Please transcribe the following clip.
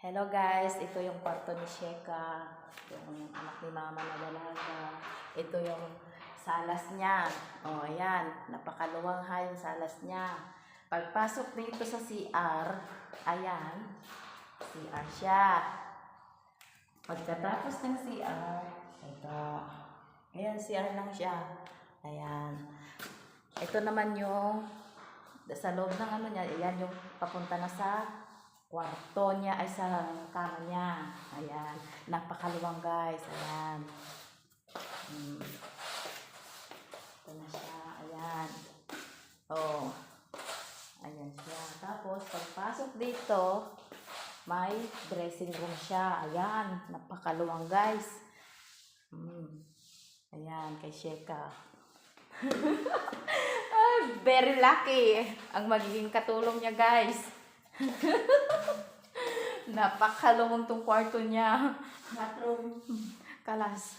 Hello guys, ito yung kwarto ni Sheka, yung anak ni mama na dalaga. Ito yung salas niya. O, ayan, napakaluwang ha yung salas niya. Pagpasok dito sa CR, ayan, CR siya. Pagkatapos ng CR, ito, ayan, CR lang siya. Ayan. Ito naman yung, sa loob ng ano niya, ayan yung papunta na sa kwarto niya ay sa kama niya. Ayan. Napakaluwang guys. Ayan. Ito na siya. Ayan. Oh. Ayan siya. Tapos, pagpasok dito, may dressing room siya. Ayan. Napakaluwang guys. Ayan. Kay Sheka. Very lucky. Ang magiging katulong niya guys. Napakaluwang tong kwarto niya. Bathroom. Kalas.